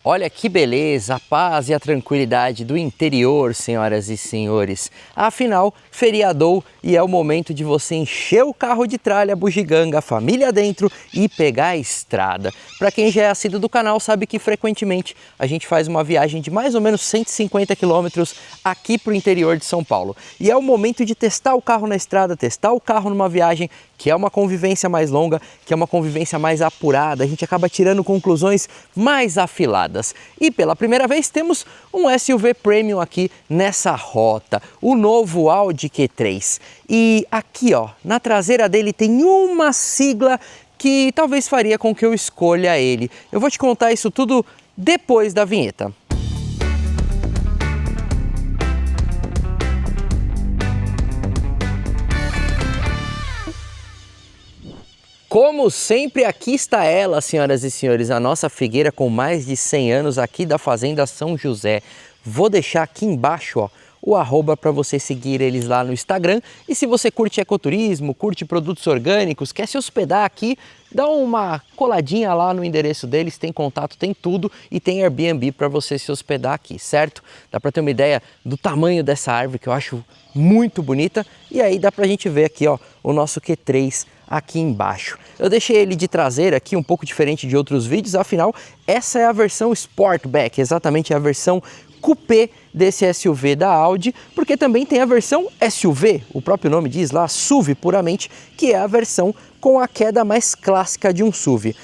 Olha que beleza, a paz e a tranquilidade do interior, senhoras e senhores. Afinal, feriadou e é o momento de você encher o carro de tralha, bugiganga, a família dentro e pegar a estrada. Para quem já é assíduo do canal sabe que frequentemente a gente faz uma viagem de mais ou menos 150 quilômetros aqui para o interior de São Paulo. E é o momento de testar o carro na estrada, testar o carro numa viagem que é uma convivência mais longa, que é uma convivência mais apurada, a gente acaba tirando conclusões mais afiladas. E pela primeira vez temos um SUV Premium aqui nessa rota, o novo Audi Q3. E aqui ó, na traseira dele tem uma sigla que talvez faria com que eu escolha ele. Eu vou te contar isso tudo depois da vinheta. Como sempre, aqui está ela, senhoras e senhores, a nossa figueira com mais de 100 anos aqui da Fazenda São José. Vou deixar aqui embaixo ó, o arroba para você seguir eles lá no Instagram. E se você curte ecoturismo, curte produtos orgânicos, quer se hospedar aqui, dá uma coladinha lá no endereço deles, tem contato, tem tudo e tem Airbnb para você se hospedar aqui, certo? Dá para ter uma ideia do tamanho dessa árvore que eu acho muito bonita e aí dá para a gente ver aqui ó, o nosso Q3 aqui embaixo. Eu deixei ele de traseira aqui um pouco diferente de outros vídeos, afinal essa é a versão Sportback, exatamente a versão coupé desse SUV da Audi, porque também tem a versão SUV, o próprio nome diz lá, SUV puramente, que é a versão com a queda mais clássica de um SUV.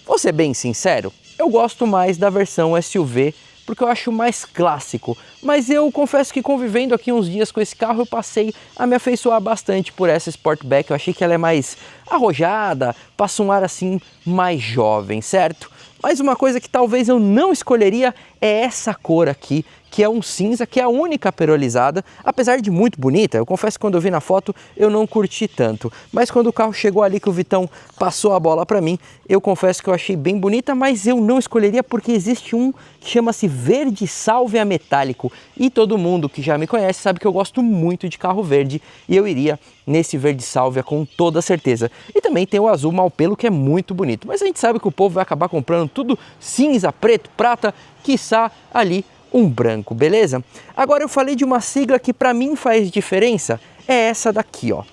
Vou ser bem sincero, eu gosto mais da versão SUV porque eu acho mais clássico, mas eu confesso que convivendo aqui uns dias com esse carro eu passei a me afeiçoar bastante por essa Sportback. Eu achei que ela é mais arrojada, passa um ar assim mais jovem, certo? Mas uma coisa que talvez eu não escolheria é essa cor aqui, que é um cinza, que é a única perolizada, apesar de muito bonita. Eu confesso que quando eu vi na foto eu não curti tanto, mas quando o carro chegou ali que o Vitão passou a bola para mim, eu confesso que eu achei bem bonita, mas eu não escolheria porque existe um que chama-se verde sálvia metálico e todo mundo que já me conhece sabe que eu gosto muito de carro verde e eu iria nesse verde sálvia com toda certeza. E também tem o azul mal pelo que é muito bonito, mas a gente sabe que o povo vai acabar comprando tudo cinza, preto, prata, quiçá ali um branco, beleza? Agora eu falei de uma sigla que para mim faz diferença, é essa daqui, ó.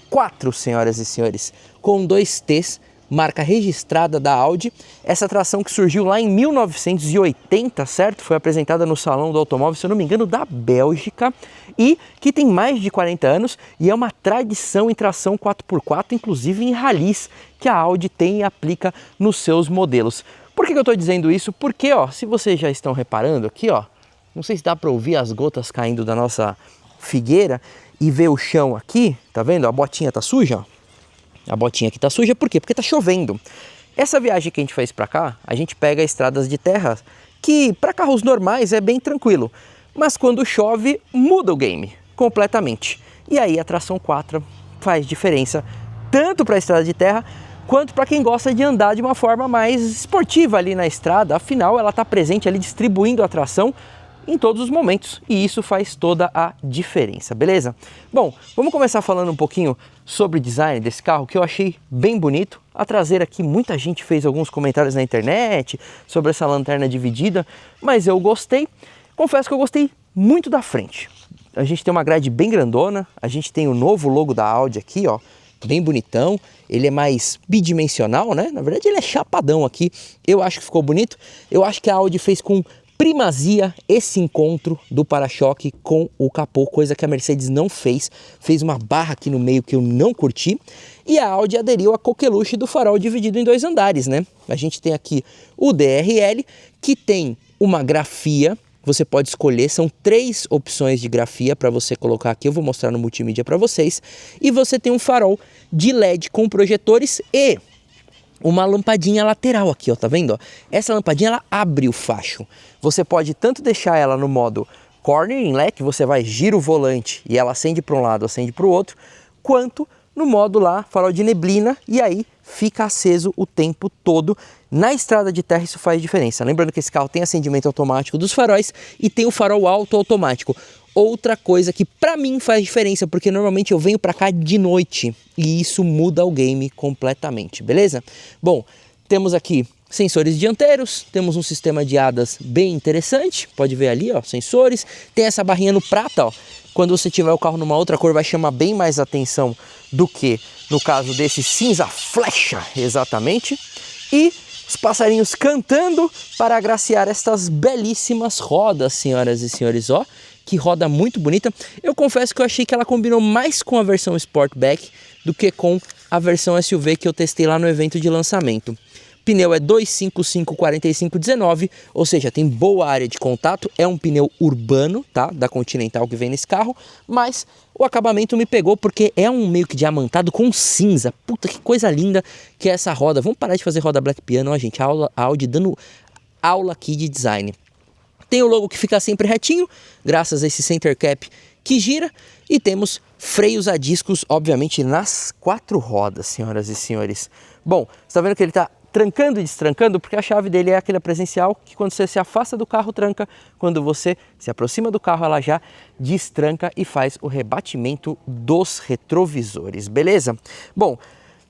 4, senhoras e senhores, com 2 T's, marca registrada da Audi. Essa tração que surgiu lá em 1980, certo? Foi apresentada no Salão do Automóvel, se eu não me engano, da Bélgica e que tem mais de 40 anos e é uma tradição em tração 4x4, inclusive em rallies, que a Audi tem e aplica nos seus modelos. Por que eu estou dizendo isso? Porque, ó, se vocês já estão reparando aqui, ó, não sei se dá para ouvir as gotas caindo da nossa figueira e ver o chão aqui, tá vendo? A botinha tá suja, ó. A botinha aqui tá suja, por quê? Porque tá chovendo. Essa viagem que a gente fez para cá, a gente pega estradas de terra que para carros normais é bem tranquilo, mas quando chove muda o game completamente. E aí a tração 4 faz diferença tanto para a estrada de terra quanto para quem gosta de andar de uma forma mais esportiva ali na estrada. Afinal, ela está presente ali distribuindo a tração em todos os momentos e isso faz toda a diferença, beleza? Bom, vamos começar falando um pouquinho sobre o design desse carro, que eu achei bem bonito. A traseira aqui, muita gente fez alguns comentários na internet sobre essa lanterna dividida, mas eu gostei. Confesso que eu gostei muito da frente. A gente tem uma grade bem grandona, a gente tem o novo logo da Audi aqui, ó, bem bonitão. Ele é mais bidimensional, né? Na verdade ele é chapadão aqui, eu acho que ficou bonito. Eu acho que a Audi fez com primazia esse encontro do para-choque com o capô, coisa que a Mercedes não fez. Fez uma barra aqui no meio que eu não curti. E a Audi aderiu à coqueluche do farol dividido em 2 andares, né? A gente tem aqui o DRL, que tem uma grafia. Você pode escolher, são 3 opções de grafia para você colocar aqui, eu vou mostrar no multimídia para vocês. E você tem um farol de LED com projetores e uma lampadinha lateral aqui, ó, tá vendo? Ó? Essa lampadinha ela abre o facho. Você pode tanto deixar ela no modo cornering, né, que você vai gira o volante e ela acende para um lado, acende para o outro, quanto no modo lá farol de neblina e aí fica aceso o tempo todo. Na estrada de terra isso faz diferença. Lembrando que esse carro tem acendimento automático dos faróis e tem o farol alto automático. Outra coisa que para mim faz diferença, porque normalmente eu venho para cá de noite e isso muda o game completamente, beleza? Bom, temos aqui Sensores dianteiros, temos um sistema de hadas bem interessante, pode ver ali, ó, sensores. Tem essa barrinha no prata, ó. Quando você tiver o carro numa outra cor vai chamar bem mais atenção do que no caso desse cinza flecha, exatamente. E os passarinhos cantando para agraciar estas belíssimas rodas, senhoras e senhores, ó. Que roda muito bonita. Eu confesso que eu achei que ela combinou mais com a versão Sportback do que com a versão SUV que eu testei lá no evento de lançamento. Pneu é 255/45/19, ou seja, tem boa área de contato, é um pneu urbano, tá? Da Continental que vem nesse carro, mas o acabamento me pegou porque é um meio que diamantado com cinza. Puta, que coisa linda que é essa roda. Vamos parar de fazer roda Black Piano, ó, gente, a Audi dando aula aqui de design. Tem o logo que fica sempre retinho, graças a esse center cap que gira, e temos freios a discos, obviamente, nas 4 rodas, senhoras e senhores. Bom, você está vendo que ele está trancando e destrancando, porque a chave dele é aquela presencial que quando você se afasta do carro tranca, quando você se aproxima do carro ela já destranca e faz o rebatimento dos retrovisores, beleza? Bom,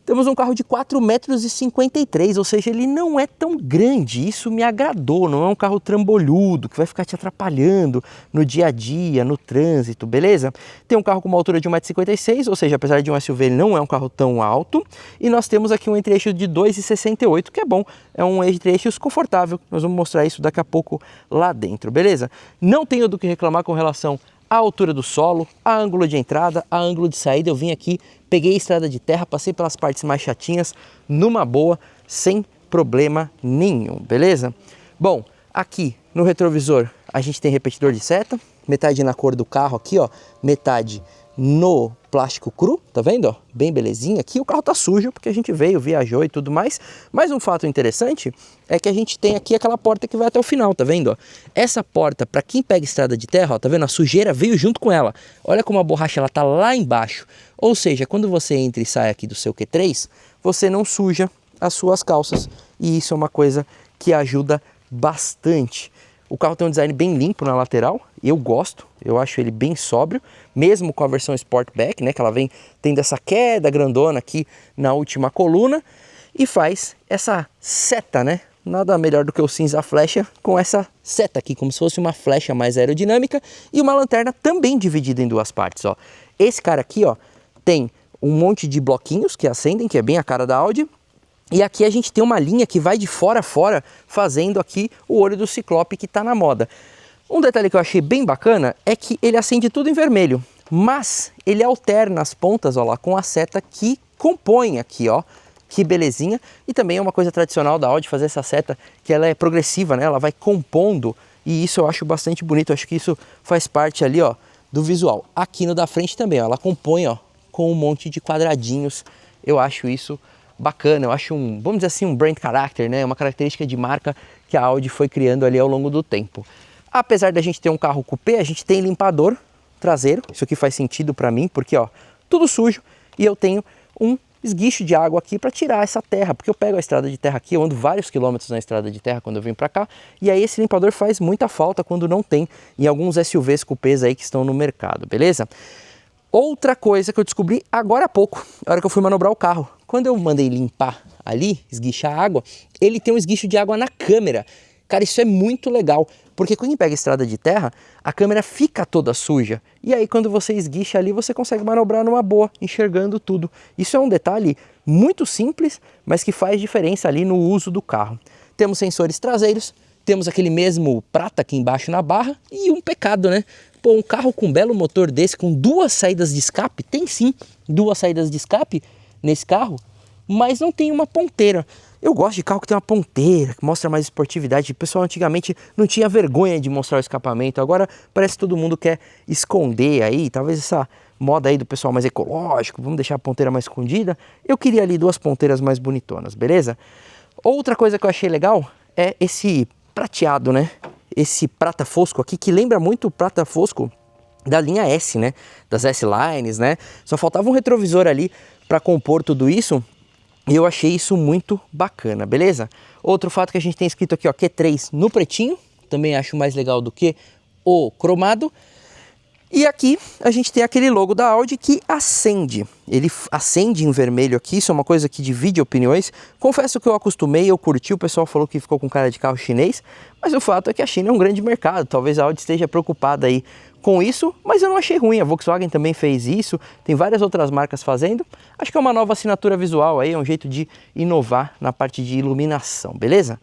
temos um carro de 4,53 m, ou seja, ele não é tão grande, isso me agradou, não é um carro trambolhudo, que vai ficar te atrapalhando no dia a dia, no trânsito, beleza? Tem um carro com uma altura de 1,56 m, ou seja, apesar de um SUV, ele não é um carro tão alto, e nós temos aqui um entre-eixo de 2,68 m, que é bom, é um entre-eixos confortável, nós vamos mostrar isso daqui a pouco lá dentro, beleza? Não tenho do que reclamar com relação à altura do solo, a ângulo de entrada, a ângulo de saída. Eu vim aqui, peguei a estrada de terra, passei pelas partes mais chatinhas, numa boa, sem problema nenhum, beleza? Bom, aqui no retrovisor a gente tem repetidor de seta, metade na cor do carro aqui, ó, metade no plástico cru, tá vendo, ó? Bem belezinha. Aqui o carro tá sujo porque a gente veio, viajou e tudo mais, mas um fato interessante é que a gente tem aqui aquela porta que vai até o final, tá vendo, ó? Essa porta, para quem pega estrada de terra, ó, tá vendo, a sujeira veio junto com ela. Olha como a borracha ela tá lá embaixo, ou seja, quando você entra e sai aqui do seu Q3, você não suja as suas calças, e isso é uma coisa que ajuda bastante. O carro tem um design bem limpo na lateral, eu gosto, eu acho ele bem sóbrio, mesmo com a versão Sportback, né, que ela vem tendo essa queda grandona aqui na última coluna, e faz essa seta, né, nada melhor do que o cinza flecha com essa seta aqui, como se fosse uma flecha mais aerodinâmica, e uma lanterna também dividida em 2 partes, ó. Esse cara aqui, ó, tem um monte de bloquinhos que acendem, que é bem a cara da Audi. E aqui a gente tem uma linha que vai de fora a fora, fazendo aqui o olho do Ciclope que está na moda. Um detalhe que eu achei bem bacana é que ele acende tudo em vermelho, mas ele alterna as pontas, ó lá, com a seta que compõe aqui, ó. Que belezinha. E também é uma coisa tradicional da Audi fazer essa seta, que ela é progressiva, né? Ela vai compondo, e isso eu acho bastante bonito. Eu acho que isso faz parte ali, ó, do visual. Aqui no da frente também, ó, ela compõe, ó, com um monte de quadradinhos. Eu acho isso bacana, eu acho vamos dizer assim, um brand character, né? Uma característica de marca que a Audi foi criando ali ao longo do tempo. Apesar da gente ter um carro coupé, a gente tem limpador traseiro. Isso aqui faz sentido para mim, porque ó, tudo sujo, e eu tenho um esguicho de água aqui para tirar essa terra, porque eu pego a estrada de terra aqui, eu ando vários quilômetros na estrada de terra quando eu venho para cá, e aí esse limpador faz muita falta quando não tem em alguns SUVs coupés aí que estão no mercado, beleza? Outra coisa que eu descobri agora há pouco, na hora que eu fui manobrar o carro, quando eu mandei limpar ali, esguichar a água, ele tem um esguicho de água na câmera. Cara, isso é muito legal, porque quando pega estrada de terra, a câmera fica toda suja. E aí quando você esguicha ali, você consegue manobrar numa boa, enxergando tudo. Isso é um detalhe muito simples, mas que faz diferença ali no uso do carro. Temos sensores traseiros, temos aquele mesmo prata aqui embaixo na barra, e um pecado, né? Pô, um carro com um belo motor desse, com 2 saídas de escape, tem sim 2 saídas de escape nesse carro, mas não tem uma ponteira. Eu gosto de carro que tem uma ponteira, que mostra mais esportividade. O pessoal antigamente não tinha vergonha de mostrar o escapamento, agora parece que todo mundo quer esconder aí, talvez essa moda aí do pessoal mais ecológico, vamos deixar a ponteira mais escondida. Eu queria ali 2 ponteiras mais bonitonas, beleza? Outra coisa que eu achei legal é esse prateado, né? Esse prata fosco aqui, que lembra muito o prata fosco da linha S, né? Das S-Lines, né? Só faltava um retrovisor ali para compor tudo isso, e eu achei isso muito bacana, beleza? Outro fato que a gente tem escrito aqui, ó, Q3 no pretinho, também acho mais legal do que o cromado. E aqui a gente tem aquele logo da Audi que acende. Ele acende em vermelho aqui, isso é uma coisa que divide opiniões. Confesso que eu acostumei, eu curti, o pessoal falou que ficou com cara de carro chinês, mas o fato é que a China é um grande mercado, talvez a Audi esteja preocupada aí com isso, mas eu não achei ruim, a Volkswagen também fez isso, tem várias outras marcas fazendo. Acho que é uma nova assinatura visual aí, é um jeito de inovar na parte de iluminação, beleza?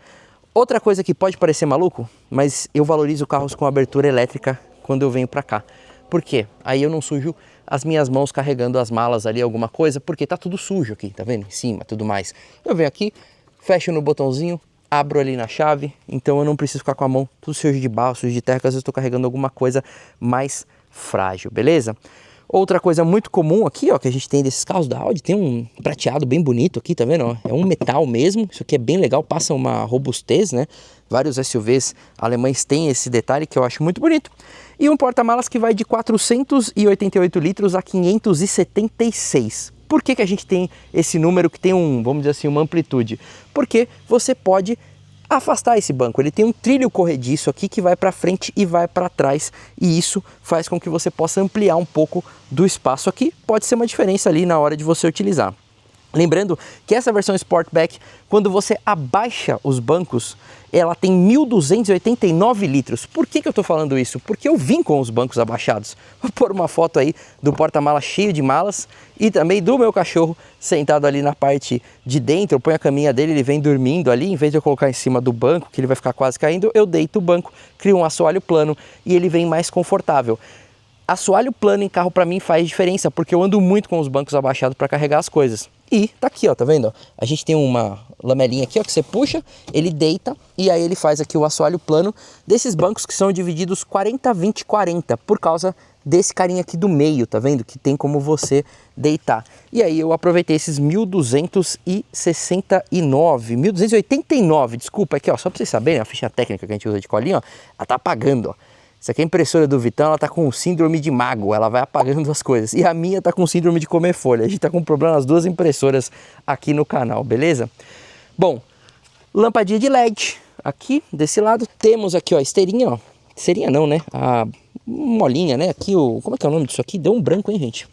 Outra coisa que pode parecer maluco, mas eu valorizo carros com abertura elétrica quando eu venho pra cá. Por quê? Aí eu não sujo as minhas mãos carregando as malas ali, alguma coisa, porque tá tudo sujo aqui, tá vendo? Em cima, tudo mais. Eu venho aqui, fecho no botãozinho, abro ali na chave, então eu não preciso ficar com a mão tudo sujo de barro, sujo de terra, que às vezes eu estou carregando alguma coisa mais frágil, beleza? Outra coisa muito comum aqui, ó, que a gente tem desses carros da Audi, tem um prateado bem bonito aqui, tá vendo? Ó? É um metal mesmo, isso aqui é bem legal, passa uma robustez, né? Vários SUVs alemães têm esse detalhe que eu acho muito bonito. E um porta-malas que vai de 488 litros a 576. Por que a gente tem esse número que tem vamos dizer assim, uma amplitude? Porque você pode afastar esse banco, ele tem um trilho corrediço aqui que vai para frente e vai para trás, e isso faz com que você possa ampliar um pouco do espaço aqui, pode ser uma diferença ali na hora de você utilizar. Lembrando que essa versão Sportback, quando você abaixa os bancos, ela tem 1.289 litros. Por que eu estou falando isso? Porque eu vim com os bancos abaixados. Vou pôr uma foto aí do porta-malas cheio de malas e também do meu cachorro sentado ali na parte de dentro. Eu ponho a caminha dele, ele vem dormindo ali. Em vez de eu colocar em cima do banco, que ele vai ficar quase caindo, eu deito o banco, crio um assoalho plano e ele vem mais confortável. Assoalho plano em carro para mim faz diferença, porque eu ando muito com os bancos abaixados para carregar as coisas. E tá aqui, ó, tá vendo? A gente tem uma lamelinha aqui, ó, que você puxa, ele deita e aí ele faz aqui o assoalho plano desses bancos que são divididos 40, 20, 40, por causa desse carinha aqui do meio, tá vendo? Que tem como você deitar. E aí eu aproveitei esses 1.289, desculpa, aqui, ó, só pra vocês saberem, a ficha técnica que a gente usa de colinha, ó, ela tá apagando, ó. Isso aqui é a impressora do Vitão, ela tá com síndrome de mago, ela vai apagando as coisas. E a minha tá com síndrome de comer folha. A gente tá com problema nas duas impressoras aqui no canal, beleza? Bom, lampadinha de LED. Aqui, desse lado, temos aqui, ó, esteirinha, ó. Esteirinha não, né? A molinha, né? Aqui, como é que é o nome disso aqui? Deu um branco, hein, gente?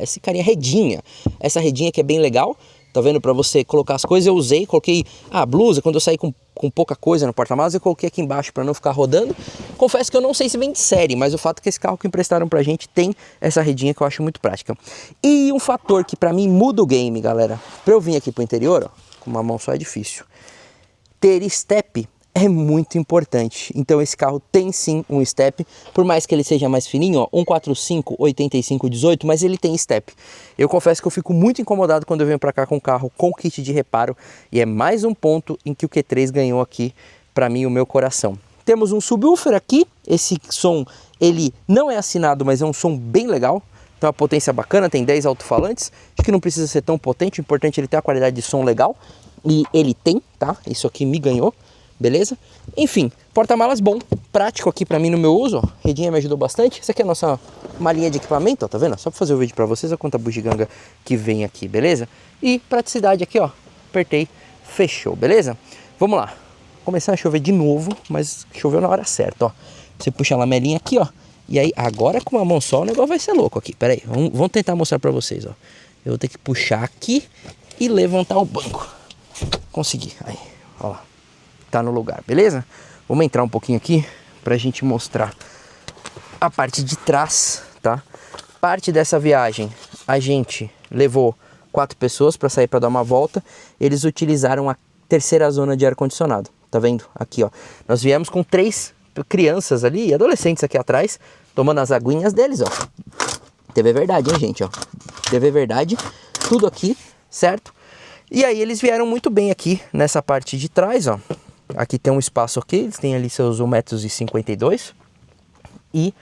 Esse carinha, redinha. Essa redinha que é bem legal. Tá vendo? Pra você colocar as coisas, eu usei, coloquei a blusa, quando eu saí com pouca coisa no porta-malas, eu coloquei aqui embaixo para não ficar rodando. Confesso que eu não sei se vem de série, mas o fato é que esse carro que emprestaram pra gente tem essa redinha que eu acho muito prática. E um fator que pra mim muda o game, galera, pra eu vir aqui pro interior, ó, com uma mão só é difícil, ter step é muito importante. Então esse carro tem sim um step, por mais que ele seja mais fininho, ó, 145, 85, 18, mas ele tem step. Eu confesso que eu fico muito incomodado quando eu venho pra cá com o carro com kit de reparo, e é mais um ponto em que o Q3 ganhou aqui pra mim, o meu coração. Temos um subwoofer aqui, esse som ele não é assinado, mas é um som bem legal. Então a potência bacana, tem 10 alto-falantes, acho que não precisa ser tão potente, o importante é ele ter a qualidade de som legal, e ele tem, tá? Isso aqui me ganhou. Beleza? Enfim, porta-malas bom, prático aqui pra mim no meu uso, ó. Redinha me ajudou bastante. Essa aqui é a nossa malinha de equipamento, ó, tá vendo? Só pra fazer o vídeo pra vocês, olha quanta bugiganga que vem aqui, beleza? E praticidade aqui, ó, apertei, fechou, beleza? Vamos lá, começando a chover de novo, mas choveu na hora certa, ó. Você puxa a lamelinha aqui, ó, e aí agora com uma mão só o negócio vai ser louco aqui. Pera aí, vamos tentar mostrar pra vocês, ó. Eu vou ter que puxar aqui e levantar o banco. Consegui, aí, ó lá. Tá no lugar, beleza? Vamos entrar um pouquinho aqui pra gente mostrar a parte de trás, tá? Parte dessa viagem a gente levou 4 pessoas para sair para dar uma volta. Eles utilizaram a terceira zona de ar-condicionado, tá vendo? Aqui, ó. Nós viemos com 3 crianças ali e adolescentes aqui atrás, tomando as aguinhas deles, ó. TV verdade, hein, gente, ó. TV verdade, tudo aqui, certo? E aí eles vieram muito bem aqui nessa parte de trás, ó. Aqui tem um espaço aqui, eles têm ali seus 1,52 m e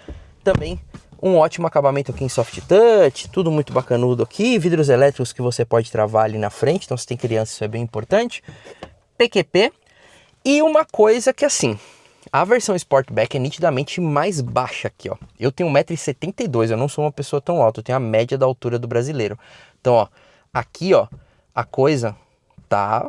também um ótimo acabamento aqui em soft touch, tudo muito bacanudo aqui, vidros elétricos que você pode travar ali na frente, então se tem criança isso é bem importante, PQP e uma coisa que assim, a versão Sportback é nitidamente mais baixa aqui, ó. Eu tenho 1,72 m, eu não sou uma pessoa tão alta, eu tenho a média da altura do brasileiro, então ó, aqui ó, a coisa tá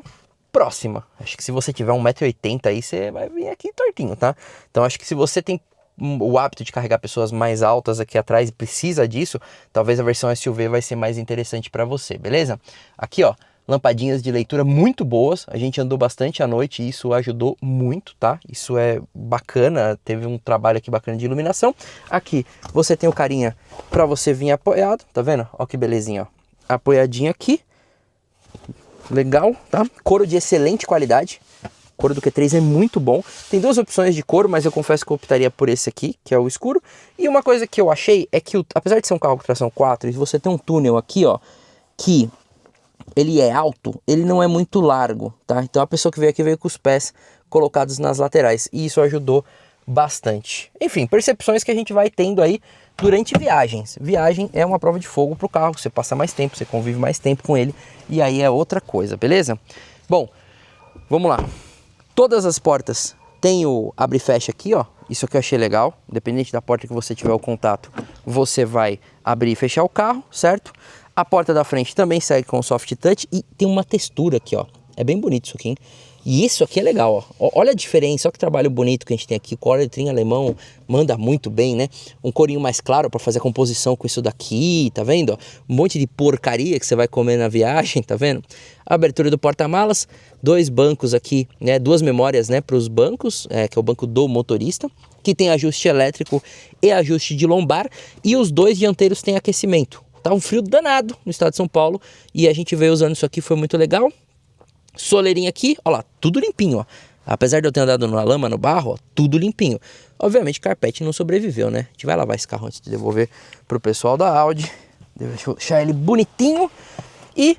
próxima. Acho que se você tiver 1,80 m aí, você vai vir aqui tortinho, tá? Então acho que se você tem o hábito de carregar pessoas mais altas aqui atrás e precisa disso, talvez a versão SUV vai ser mais interessante para você, beleza? Aqui, ó, lampadinhas de leitura muito boas, a gente andou bastante à noite e isso ajudou muito, tá? Isso é bacana, teve um trabalho aqui bacana de iluminação. Aqui você tem o carinha para você vir apoiado, tá vendo? Ó que belezinha, ó. Apoiadinho aqui, legal, tá? Couro de excelente qualidade, couro do Q3 é muito bom. Tem duas opções de couro, mas eu confesso que eu optaria por esse aqui, que é o escuro. E uma coisa que eu achei é que, apesar de ser um carro com tração 4, e você tem um túnel aqui, ó, que ele é alto, ele não é muito largo, tá? Então a pessoa que veio aqui veio com os pés colocados nas laterais e isso ajudou bastante. Enfim, percepções que a gente vai tendo aí durante viagens. Viagem é uma prova de fogo pro carro, você passa mais tempo, você convive mais tempo com ele e aí é outra coisa, beleza? Bom, vamos lá. Todas as portas tem o abre e fecha aqui, ó. Isso aqui eu achei legal. Independente da porta que você tiver o contato, você vai abrir e fechar o carro, certo? A porta da frente também segue com soft touch e tem uma textura aqui, ó. É bem bonito isso aqui, hein? E isso aqui é legal, ó. Olha a diferença, olha que trabalho bonito que a gente tem aqui. O coletrim alemão manda muito bem, né? Um corinho mais claro para fazer a composição com isso daqui, tá vendo? Ó? Um monte de porcaria que você vai comer na viagem, tá vendo? A abertura do porta-malas, dois bancos aqui, né? Duas memórias, né? Para os bancos, que é o banco do motorista, que tem ajuste elétrico e ajuste de lombar. E os dois dianteiros têm aquecimento. Tá um frio danado no estado de São Paulo e a gente veio usando isso aqui, foi muito legal. Soleirinha aqui, ó lá, tudo limpinho, ó. Apesar de eu ter andado na lama, no barro, ó, tudo limpinho. Obviamente, carpete não sobreviveu, né? A gente vai lavar esse carro antes de devolver pro pessoal da Audi. Deixa eu deixar ele bonitinho. E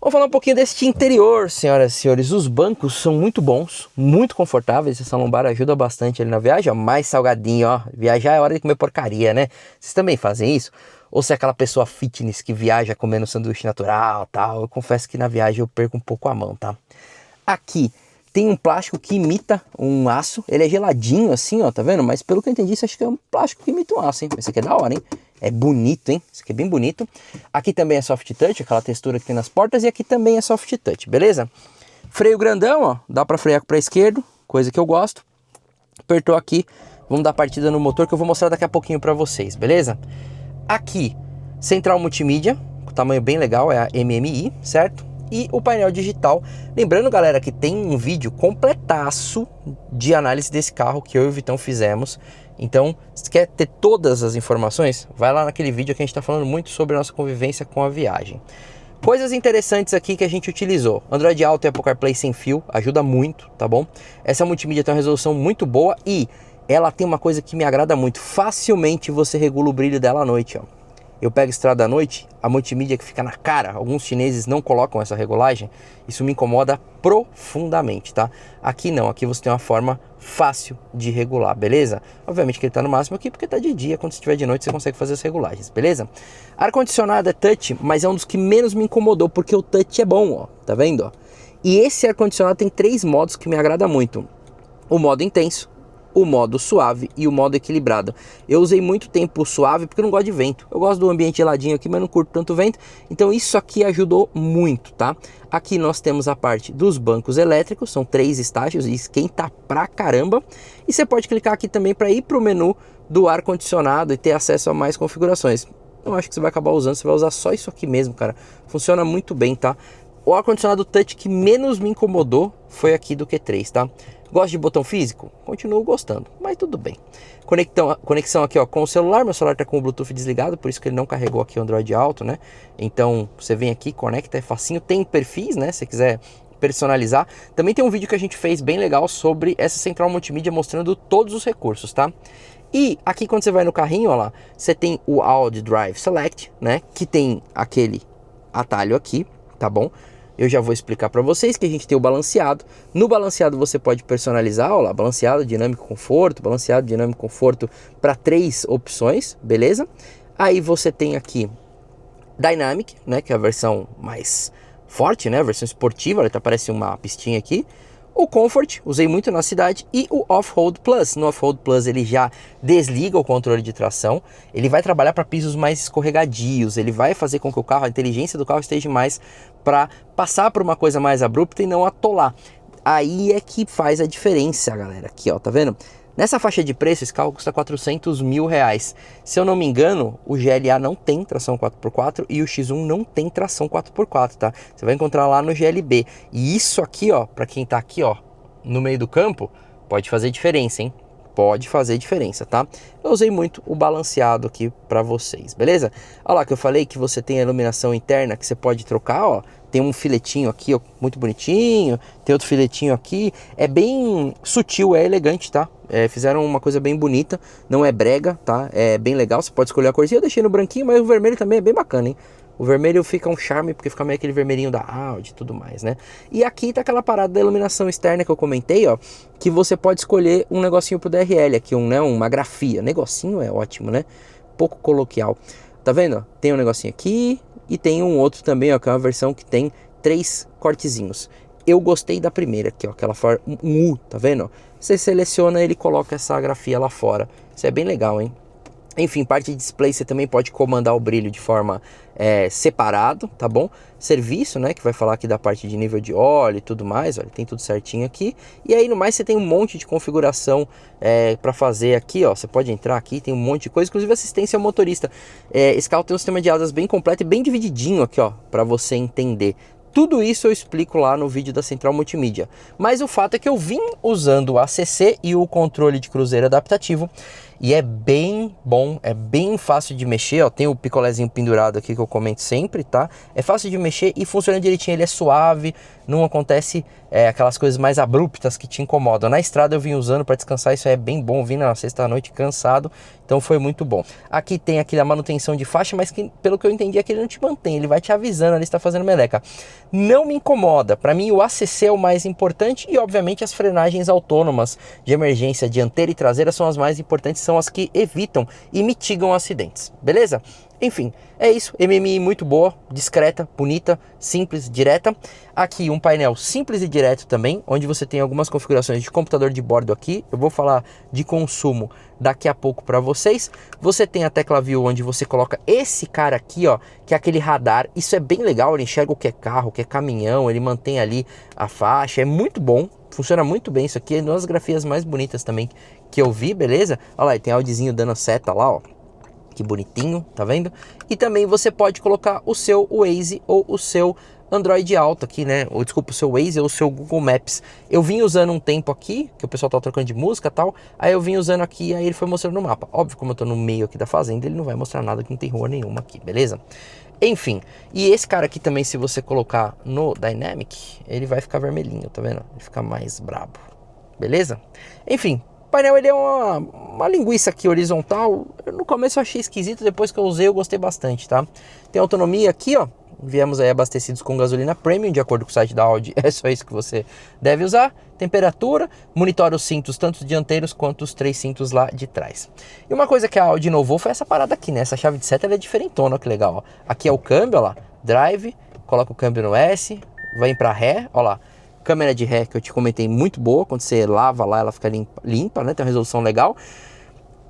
vamos falar um pouquinho deste interior, senhoras e senhores. Os bancos são muito bons, muito confortáveis. Essa lombar ajuda bastante ali na viagem, ó. Mais salgadinho, ó. Viajar é hora de comer porcaria, né? Vocês também fazem isso? Ou se é aquela pessoa fitness que viaja comendo sanduíche natural, tal. Eu confesso que na viagem eu perco um pouco a mão, tá? Aqui tem um plástico que imita um aço. Ele é geladinho assim, ó, tá vendo? Mas pelo que eu entendi, isso acho que é um plástico que imita um aço, hein? Esse aqui é da hora, hein? É bonito, hein? Esse aqui é bem bonito. Aqui também é soft touch, aquela textura que tem nas portas. E aqui também é soft touch, beleza? Freio grandão, ó. Dá pra frear para esquerdo, coisa que eu gosto. Apertou aqui. Vamos dar partida no motor que eu vou mostrar daqui a pouquinho pra vocês, beleza? Aqui, central multimídia, com tamanho bem legal, é a MMI, certo? E o painel digital. Lembrando, galera, que tem um vídeo completaço de análise desse carro que eu e o Vitão fizemos. Então, se quer ter todas as informações, vai lá naquele vídeo que a gente está falando muito sobre a nossa convivência com a viagem. Coisas interessantes aqui que a gente utilizou. Android Auto e Apple CarPlay sem fio, ajuda muito, tá bom? Essa multimídia tem uma resolução muito boa e ela tem uma coisa que me agrada muito. Facilmente você regula o brilho dela à noite, ó. Eu pego estrada à noite, a multimídia que fica na cara. Alguns chineses não colocam essa regulagem. Isso me incomoda profundamente, tá? Aqui não, aqui você tem uma forma fácil de regular, beleza? Obviamente que ele tá no máximo aqui porque tá de dia. Quando estiver de noite você consegue fazer as regulagens, beleza? Ar-condicionado é touch, mas é um dos que menos me incomodou porque o touch é bom, ó. Tá vendo, ó? E esse ar-condicionado tem 3 modos que me agrada muito. O modo intenso, o modo suave e o modo equilibrado. Eu usei muito tempo o suave porque eu não gosto de vento. Eu gosto do ambiente geladinho aqui, mas não curto tanto vento. Então isso aqui ajudou muito, tá? Aqui nós temos a parte dos bancos elétricos, são 3 estágios e esquenta pra caramba. E você pode clicar aqui também para ir para o menu do ar-condicionado e ter acesso a mais configurações. Eu acho que você vai acabar usando, você vai usar só isso aqui mesmo, cara. Funciona muito bem, tá? O ar-condicionado touch que menos me incomodou foi aqui do Q3, tá? Gosto de botão físico? Continuo gostando, mas tudo bem. Conexão aqui, ó, com o celular. Meu celular tá com o Bluetooth desligado, por isso que ele não carregou aqui o Android Auto, né? Então, você vem aqui, conecta, é facinho. Tem perfis, né? Se quiser personalizar. Também tem um vídeo que a gente fez bem legal sobre essa central multimídia, mostrando todos os recursos, tá? E aqui quando você vai no carrinho, ó lá, você tem o Audi Drive Select, né? Que tem aquele atalho aqui, tá bom? Eu já vou explicar para vocês que a gente tem o balanceado. No balanceado você pode personalizar, ó lá, balanceado, dinâmico, conforto, balanceado, dinâmico, conforto para 3 opções, beleza? Aí você tem aqui Dynamic, né, que é a versão mais forte, né, a versão esportiva, ela parece uma pistinha aqui. O Comfort, usei muito na cidade, e o Off-Road Plus. No Off-Road Plus ele já desliga o controle de tração, ele vai trabalhar para pisos mais escorregadios, ele vai fazer com que o carro, a inteligência do carro esteja mais para passar por uma coisa mais abrupta e não atolar. Aí é que faz a diferença, galera. Aqui, ó, tá vendo? Nessa faixa de preço, esse carro custa 400 mil reais. Se eu não me engano, o GLA não tem tração 4x4 e o X1 não tem tração 4x4, tá? Você vai encontrar lá no GLB. E isso aqui, ó, para quem tá aqui, ó, no meio do campo, pode fazer diferença, hein? Pode fazer diferença, tá? Eu usei muito o balanceado aqui para vocês, beleza? Olha lá que eu falei que você tem a iluminação interna que você pode trocar, ó. Tem um filetinho aqui, ó, muito bonitinho. Tem outro filetinho aqui. É bem sutil, é elegante, tá? Fizeram uma coisa bem bonita, não é brega, tá? É bem legal, você pode escolher a corzinha. Eu deixei no branquinho, mas o vermelho também é bem bacana, hein? O vermelho fica um charme, porque fica meio aquele vermelhinho da Audi e tudo mais, né? E aqui tá aquela parada da iluminação externa que eu comentei, ó, que você pode escolher um negocinho pro DRL aqui, uma grafia. Negocinho é ótimo, né? Pouco coloquial. Tá vendo? Tem um negocinho aqui e tem um outro também, ó, que é uma versão que tem 3 cortezinhos. Eu gostei da primeira aqui, ó, que ela faz um U, tá vendo? Você seleciona, ele coloca essa grafia lá fora. Isso é bem legal, hein? Enfim, parte de display você também pode comandar o brilho de forma separado, tá bom? Serviço, né, que vai falar aqui da parte de nível de óleo e tudo mais, olha, tem tudo certinho aqui. E aí no mais você tem um monte de configuração para fazer aqui, ó, você pode entrar aqui, tem um monte de coisa, inclusive assistência ao motorista. Esse carro tem um sistema de asas bem completo e bem divididinho aqui, ó, para você entender. Tudo isso eu explico lá no vídeo da Central Multimídia. Mas o fato é que eu vim usando o ACC e o controle de cruzeiro adaptativo. E é bem bom, é bem fácil de mexer, ó. Tem o picolézinho pendurado aqui que eu comento sempre, tá? É fácil de mexer e funciona direitinho, ele é suave, não acontece aquelas coisas mais abruptas que te incomodam. Na estrada eu vim usando para descansar, isso é bem bom, vim na sexta-noite cansado, então foi muito bom. Aqui tem aqui a manutenção de faixa, mas que, pelo que eu entendi, aqui ele não te mantém, ele vai te avisando ali se está fazendo meleca. Não me incomoda, para mim o ACC é o mais importante e obviamente as frenagens autônomas de emergência dianteira e traseira são as mais importantes, são as que evitam e mitigam acidentes, beleza? Enfim, é isso, MMI muito boa, discreta, bonita, simples, direta. Aqui um painel simples e direto também, onde você tem algumas configurações de computador de bordo aqui. Eu vou falar de consumo daqui a pouco para vocês. Você tem a tecla View, onde você coloca esse cara aqui, ó, que é aquele radar. Isso é bem legal, ele enxerga o que é carro, o que é caminhão, ele mantém ali a faixa, é muito bom. Funciona muito bem isso aqui, é uma das grafias mais bonitas também que eu vi, beleza? Olha lá, tem Audizinho dando seta lá, ó. Que bonitinho, tá vendo? E também você pode colocar o seu Waze ou o seu Android Auto aqui, né? Ou desculpa, o seu Waze ou o seu Google Maps. Eu vim usando um tempo aqui, que o pessoal tá trocando de música e tal. Aí eu vim usando aqui, aí ele foi mostrando no mapa. Óbvio, como eu tô no meio aqui da fazenda, ele não vai mostrar nada, que não tem rua nenhuma aqui, beleza? Enfim, e esse cara aqui também, se você colocar no Dynamic, ele vai ficar vermelhinho, tá vendo? Ele fica mais brabo, beleza? Enfim, o painel ele é uma linguiça aqui horizontal. No começo eu achei esquisito, depois que eu usei eu gostei bastante, tá? Tem autonomia aqui, ó. Viemos aí abastecidos com gasolina premium, de acordo com o site da Audi, é só isso que você deve usar. Temperatura, monitora os cintos, tanto os dianteiros quanto os 3 cintos lá de trás. E uma coisa que a Audi inovou foi essa parada aqui, né? Essa chave de seta ela é diferentona, ó, que legal, ó. Aqui é o câmbio, ó lá, drive, coloca o câmbio no S, vai para ré, ó lá. Câmera de ré que eu te comentei, muito boa, quando você lava lá ela fica limpa, né? Tem uma resolução legal.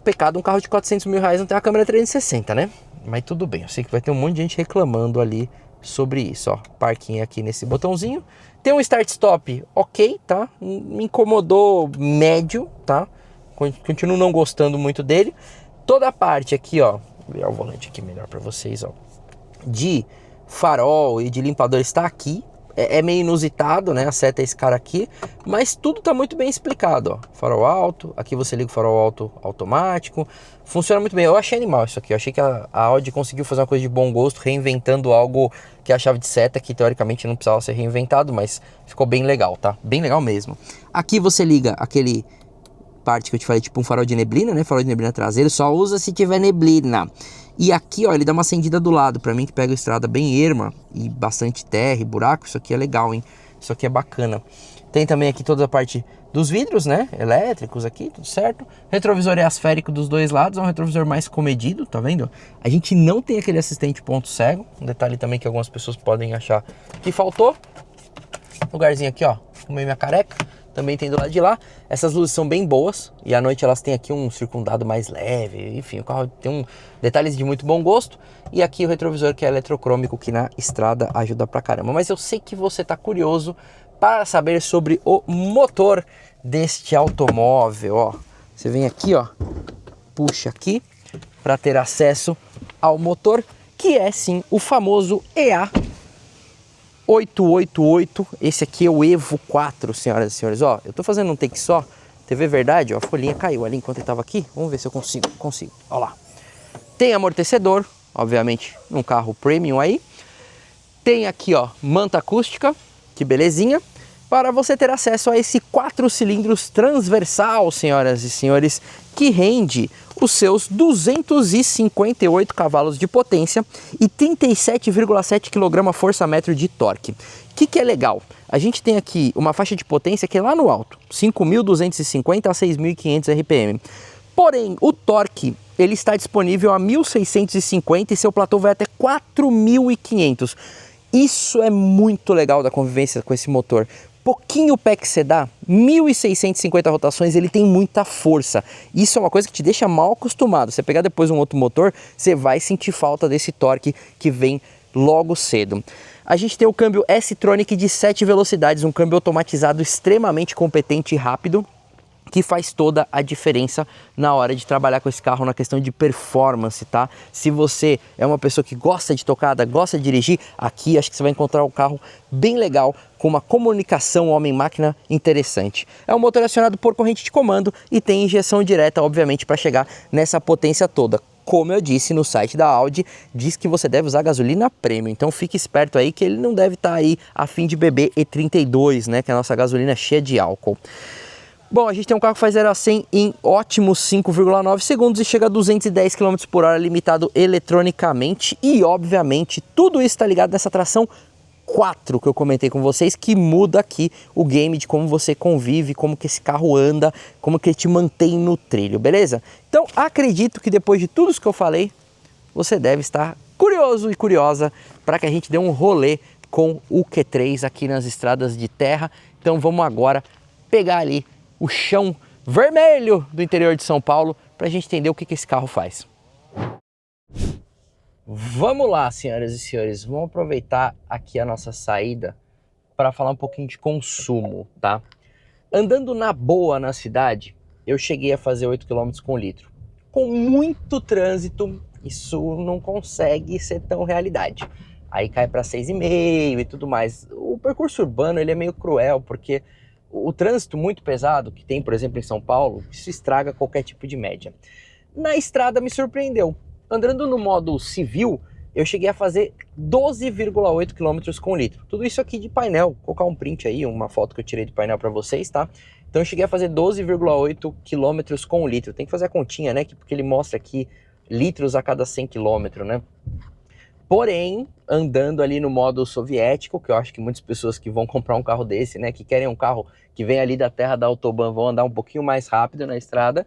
Pecado um carro de 400 mil reais não tem uma câmera 360, né? Mas tudo bem, eu sei que vai ter um monte de gente reclamando ali sobre isso, ó. Parking aqui nesse botãozinho. Tem um start-stop ok, tá? Me incomodou médio, tá? Continuo não gostando muito dele. Toda a parte aqui, ó, vou virar o volante aqui melhor para vocês, ó, de farol e de limpador está aqui. É meio inusitado, né? A seta é esse cara aqui, mas tudo tá muito bem explicado, ó. Farol alto, aqui você liga o farol alto automático, funciona muito bem. Eu achei animal isso aqui, eu achei que a Audi conseguiu fazer uma coisa de bom gosto, reinventando algo que é a chave de seta, que teoricamente não precisava ser reinventado, mas ficou bem legal, tá? Bem legal mesmo. Aqui você liga aquele parte que eu te falei, tipo um farol de neblina, né? Farol de neblina traseiro, só usa se tiver neblina. E aqui, ó, ele dá uma acendida do lado, pra mim que pega a estrada bem erma e bastante terra e buraco, isso aqui é legal, hein? Isso aqui é bacana. Tem também aqui toda a parte dos vidros, né? Elétricos aqui, tudo certo. Retrovisor é asférico dos dois lados, é um retrovisor mais comedido, tá vendo? A gente não tem aquele assistente ponto cego, um detalhe também que algumas pessoas podem achar que faltou. Lugarzinho aqui, ó, fumei minha careca. Também tem do lado de lá. Essas luzes são bem boas e à noite elas têm aqui um circundado mais leve. Enfim, o carro tem detalhes de muito bom gosto. E aqui o retrovisor que é eletrocrômico, que na estrada ajuda pra caramba. Mas eu sei que você tá curioso para saber sobre o motor deste automóvel, ó. Você vem aqui, ó, puxa aqui para ter acesso ao motor, que é sim o famoso EA888. Esse aqui é o Evo 4, senhoras e senhores. Ó, eu tô fazendo um take só, TV verdade, ó, a folhinha caiu ali enquanto ele tava aqui. Vamos ver se eu consigo. Ó lá. Tem amortecedor, obviamente, num carro premium aí. Tem aqui, ó, manta acústica, que belezinha, para você ter acesso a esse 4 cilindros transversal, senhoras e senhores, que rende os seus 258 cavalos de potência e 37,7 kgfm de torque. O que é legal? A gente tem aqui uma faixa de potência que é lá no alto, 5.250 a 6.500 RPM. Porém, o torque ele está disponível a 1.650 e seu platô vai até 4.500. Isso é muito legal da convivência com esse motor. Pouquinho pé que você dá, 1.650 rotações, ele tem muita força. Isso é uma coisa que te deixa mal acostumado. Você pegar depois um outro motor, você vai sentir falta desse torque que vem logo cedo. A gente tem o câmbio S-Tronic de 7 velocidades, um câmbio automatizado extremamente competente e rápido, que faz toda a diferença na hora de trabalhar com esse carro na questão de performance, tá? Se você é uma pessoa que gosta de tocada, gosta de dirigir, aqui acho que você vai encontrar um carro bem legal, com uma comunicação homem-máquina interessante. É um motor acionado por corrente de comando e tem injeção direta, obviamente, para chegar nessa potência toda. Como eu disse no site da Audi, diz que você deve usar gasolina premium, então fique esperto aí que ele não deve estar aí a fim de beber E32, né? Que é a nossa gasolina cheia de álcool. Bom, a gente tem um carro que faz 0 a 100 em ótimos 5,9 segundos e chega a 210 km por hora, limitado eletronicamente. E, obviamente, tudo isso está ligado nessa tração 4 que eu comentei com vocês, que muda aqui o game de como você convive, como que esse carro anda, como que ele te mantém no trilho, beleza? Então, acredito que depois de tudo isso que eu falei, você deve estar curioso e curiosa para que a gente dê um rolê com o Q3 aqui nas estradas de terra. Então, vamos agora pegar ali o chão vermelho do interior de São Paulo para a gente entender o que esse carro faz. Vamos lá, senhoras e senhores, vamos aproveitar aqui a nossa saída para falar um pouquinho de consumo, tá? Andando na boa na cidade, eu cheguei a fazer 8 km com litro. Com muito trânsito, isso não consegue ser tão realidade. Aí cai para 6,5 e tudo mais. O percurso urbano ele é meio cruel, porque o trânsito muito pesado que tem, por exemplo, em São Paulo, isso estraga qualquer tipo de média. Na estrada me surpreendeu. Andando no modo civil, eu cheguei a fazer 12,8 km com litro. Tudo isso aqui de painel. Vou colocar um print aí, uma foto que eu tirei do painel para vocês, tá? Então eu cheguei a fazer 12,8 km com litro. Tem que fazer a continha, né? Porque ele mostra aqui litros a cada 100 km, né? Porém, andando ali no modo soviético, que eu acho que muitas pessoas que vão comprar um carro desse, né, que querem um carro que vem ali da terra da Autobahn, vão andar um pouquinho mais rápido na estrada,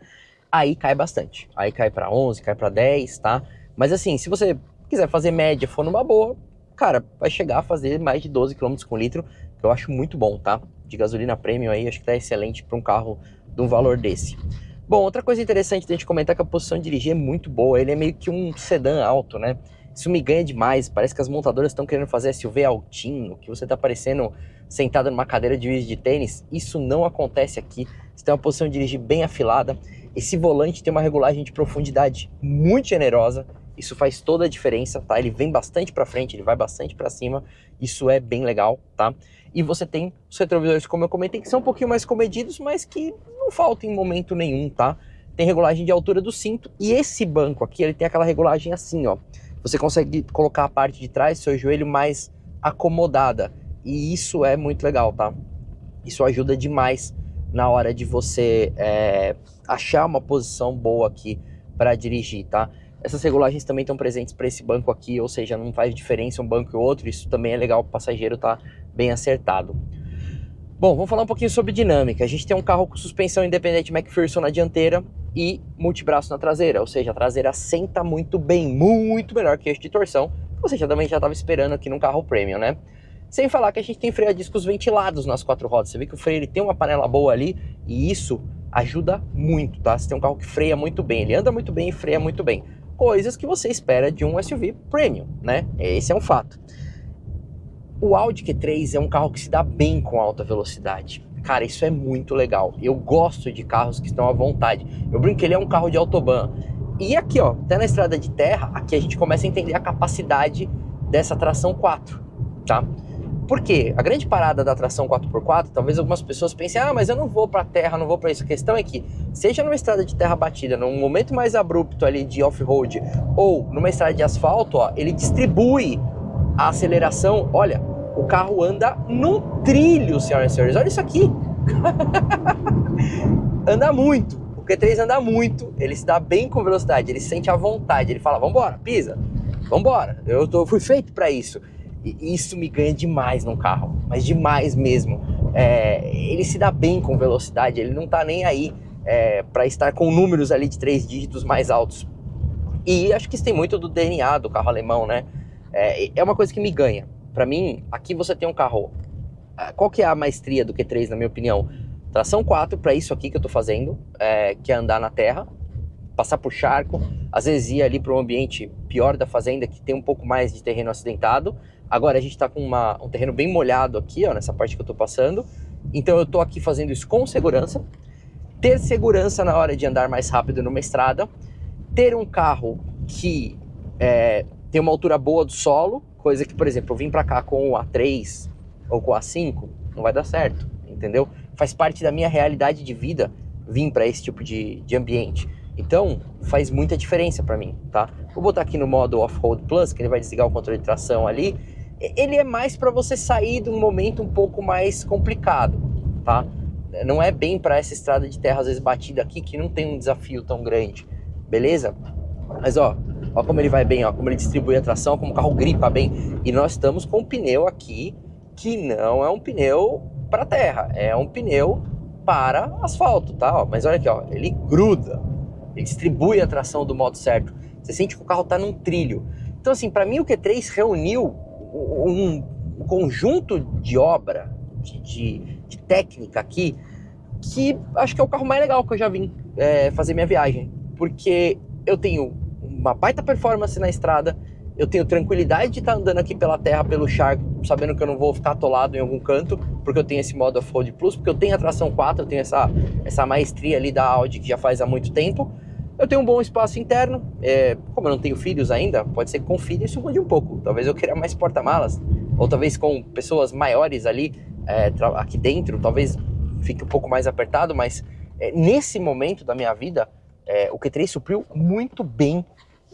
aí cai bastante. Aí cai para 11, cai para 10, tá? Mas assim, se você quiser fazer média, for numa boa, cara, vai chegar a fazer mais de 12 km com litro, que eu acho muito bom, tá? De gasolina premium aí, acho que tá excelente para um carro de um valor desse. Bom, outra coisa interessante da gente comentar é que a posição de dirigir é muito boa, ele é meio que um sedã alto, né? Isso me ganha demais, parece que as montadoras estão querendo fazer SUV altinho, que você tá parecendo sentado numa cadeira de juiz de tênis. Isso não acontece aqui, você tem uma posição de dirigir bem afilada, esse volante tem uma regulagem de profundidade muito generosa, isso faz toda a diferença, tá? Ele vem bastante para frente, ele vai bastante para cima, isso é bem legal, tá? E você tem os retrovisores, como eu comentei, que são um pouquinho mais comedidos, mas que não faltam em momento nenhum, tá? Tem regulagem de altura do cinto e esse banco aqui, ele tem aquela regulagem assim, ó. Você consegue colocar a parte de trás do seu joelho mais acomodada. E isso é muito legal, tá? Isso ajuda demais na hora de você achar uma posição boa aqui para dirigir, tá? Essas regulagens também estão presentes para esse banco aqui, ou seja, não faz diferença um banco e outro. Isso também é legal, o passageiro tá bem acertado. Bom, vamos falar um pouquinho sobre dinâmica. A gente tem um carro com suspensão independente McPherson na dianteira e multibraço na traseira, ou seja, a traseira senta muito bem, muito melhor que eixo de torção, que você também já estava esperando aqui num carro premium, né? Sem falar que a gente tem freio a discos ventilados nas 4 rodas. Você vê que o freio ele tem uma panela boa ali e isso ajuda muito, tá? Você tem um carro que freia muito bem, ele anda muito bem e freia muito bem. Coisas que você espera de um SUV premium, né? Esse é um fato. O Audi Q3 é um carro que se dá bem com alta velocidade. Cara, isso é muito legal. Eu gosto de carros que estão à vontade. Eu brinco que ele é um carro de autobahn. E aqui, ó, até na estrada de terra, aqui a gente começa a entender a capacidade dessa tração 4, tá? Por quê? A grande parada da tração 4x4, talvez algumas pessoas pensem, mas eu não vou pra terra, não vou pra isso. A questão é que, seja numa estrada de terra batida, num momento mais abrupto ali de off-road, ou numa estrada de asfalto, ó, ele distribui a aceleração. Olha, o carro anda num trilho, senhoras e senhores. Olha isso aqui. Anda muito. O Q3 anda muito. Ele se dá bem com velocidade. Ele se sente à vontade. Ele fala, vambora, pisa. Vambora. Fui feito para isso. E isso me ganha demais num carro. Mas demais mesmo. Ele se dá bem com velocidade. Ele não tá nem aí para estar com números ali de 3 dígitos mais altos. E acho que isso tem muito do DNA do carro alemão, né? É uma coisa que me ganha. Para mim, aqui você tem um carro. Qual que é a maestria do Q3, na minha opinião? Tração 4 para isso aqui que eu tô fazendo, que é andar na terra, passar por charco, às vezes ir ali para um ambiente pior da fazenda, que tem um pouco mais de terreno acidentado. Agora a gente tá com um terreno bem molhado aqui, ó, nessa parte que eu tô passando. Então eu tô aqui fazendo isso com segurança. Ter segurança na hora de andar mais rápido numa estrada. Ter um carro que tem uma altura boa do solo, coisa que, por exemplo, eu vim para cá com o A3 ou com o A5, não vai dar certo, entendeu? Faz parte da minha realidade de vida vir para esse tipo de ambiente. Então, faz muita diferença para mim, tá? Vou botar aqui no modo Off-Road Plus, que ele vai desligar o controle de tração ali. Ele é mais para você sair de um momento um pouco mais complicado, tá? Não é bem para essa estrada de terra, às vezes, batida aqui, que não tem um desafio tão grande, beleza? Mas, ó como ele vai bem, ó, como ele distribui a tração, como o carro gripa bem. E nós estamos com um pneu aqui que não é um pneu para terra, é um pneu para asfalto, tá? Ó, mas olha aqui, ó, ele gruda, ele distribui a tração do modo certo. Você sente que o carro tá num trilho. Então, assim, para mim o Q3 reuniu um conjunto de obra, de técnica aqui, que acho que é o carro mais legal que eu já vim fazer minha viagem. Porque eu tenho uma baita performance na estrada, eu tenho tranquilidade de estar andando aqui pela terra, pelo charco, sabendo que eu não vou ficar atolado em algum canto, porque eu tenho esse modo Off-Road Plus, porque eu tenho a tração 4, eu tenho essa maestria ali da Audi que já faz há muito tempo. Eu tenho um bom espaço interno, como eu não tenho filhos ainda, pode ser que com filhos isso mude um pouco. Talvez eu queira mais porta-malas, ou talvez com pessoas maiores ali, aqui dentro, talvez fique um pouco mais apertado, mas nesse momento da minha vida, o Q3 supriu muito bem.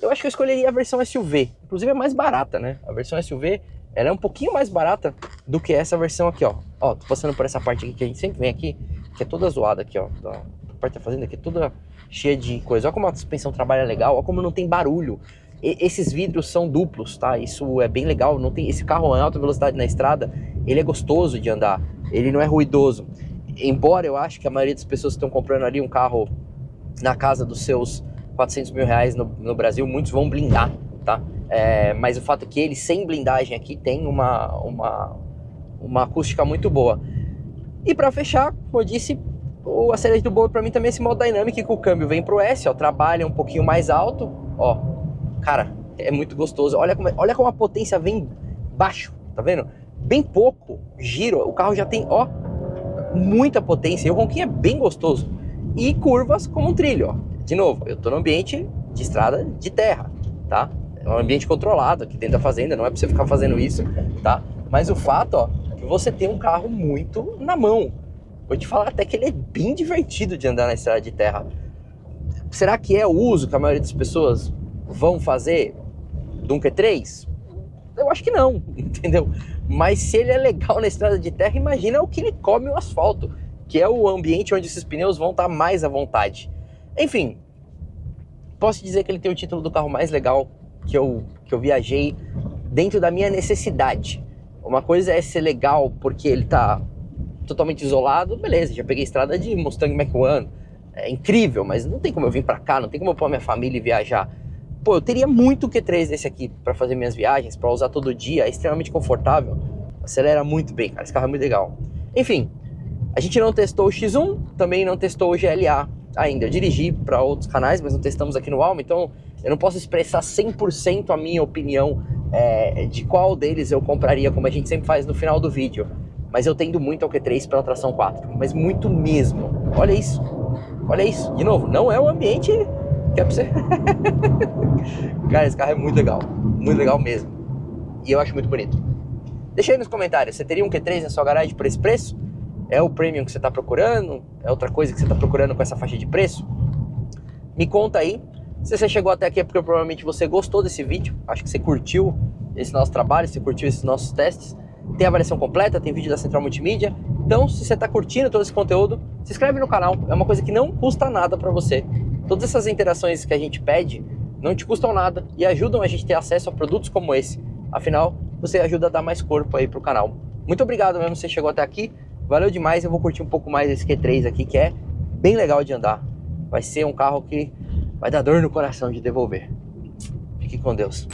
Eu acho que eu escolheria a versão SUV, inclusive é mais barata, né? A versão SUV, ela é um pouquinho mais barata do que essa versão aqui, ó. Ó, tô passando por essa parte aqui que a gente sempre vem aqui, que é toda zoada aqui, ó. A parte da fazenda aqui é toda cheia de coisa. Olha como a suspensão trabalha legal, olha como não tem barulho. Esses vidros são duplos, tá? Isso é bem legal. Não tem esse carro em alta velocidade na estrada, ele é gostoso de andar, ele não é ruidoso. Embora eu acho que a maioria das pessoas que estão comprando ali um carro na casa dos seus 400 mil reais no Brasil, muitos vão blindar, tá? Mas o fato é que ele, sem blindagem aqui, tem uma acústica muito boa. E para fechar, como eu disse, o acelerante do bolo para mim também é esse modo Dynamic, que o câmbio vem pro S, ó, trabalha um pouquinho mais alto, ó, cara, é muito gostoso. Olha como a potência vem baixo, tá vendo? Bem pouco giro, o carro já tem, ó, muita potência, e o ronquinho é bem gostoso. E curvas como um trilho, ó. De novo, eu tô no ambiente de estrada de terra, tá? É um ambiente controlado aqui dentro da fazenda, não é pra você ficar fazendo isso, tá? Mas o fato, ó, é que você tem um carro muito na mão. Vou te falar até que ele é bem divertido de andar na estrada de terra. Será que é o uso que a maioria das pessoas vão fazer de um Q3? Eu acho que não, entendeu? Mas se ele é legal na estrada de terra, imagina o que ele come o asfalto, que é o ambiente onde esses pneus vão estar mais à vontade. Enfim, posso dizer que ele tem o título do carro mais legal que eu viajei dentro da minha necessidade. Uma coisa é ser legal porque ele tá totalmente isolado, beleza, já peguei estrada de Mustang Mach-1, é incrível, mas não tem como eu vir pra cá, não tem como eu pôr minha família e viajar. Pô, eu teria muito Q3 desse aqui pra fazer minhas viagens, pra usar todo dia, é extremamente confortável, acelera muito bem, cara, esse carro é muito legal. Enfim, a gente não testou o X1, também não testou o GLA ainda. Eu dirigi para outros canais, mas não testamos aqui no Alma, então eu não posso expressar 100% a minha opinião de qual deles eu compraria, como a gente sempre faz no final do vídeo. mas eu tendo muito ao Q3 pela tração 4, mas muito mesmo. Olha isso, olha isso. De novo, não é o ambiente que é pra você... Cara, esse carro é muito legal mesmo. E eu acho muito bonito. Deixa aí nos comentários, você teria um Q3 na sua garagem por esse preço? É o Premium que você está procurando? É outra coisa que você está procurando com essa faixa de preço? Me conta aí. Se você chegou até aqui é porque provavelmente você gostou desse vídeo. Acho que você curtiu esse nosso trabalho, você curtiu esses nossos testes. Tem avaliação completa, tem vídeo da Central Multimídia. Então, se você está curtindo todo esse conteúdo, se inscreve no canal. É uma coisa que não custa nada para você. Todas essas interações que a gente pede não te custam nada e ajudam a gente a ter acesso a produtos como esse. Afinal, você ajuda a dar mais corpo aí pro canal. Muito obrigado mesmo se você chegou até aqui. Valeu demais, eu vou curtir um pouco mais esse Q3 aqui, que é bem legal de andar. Vai ser um carro que vai dar dor no coração de devolver. Fique com Deus.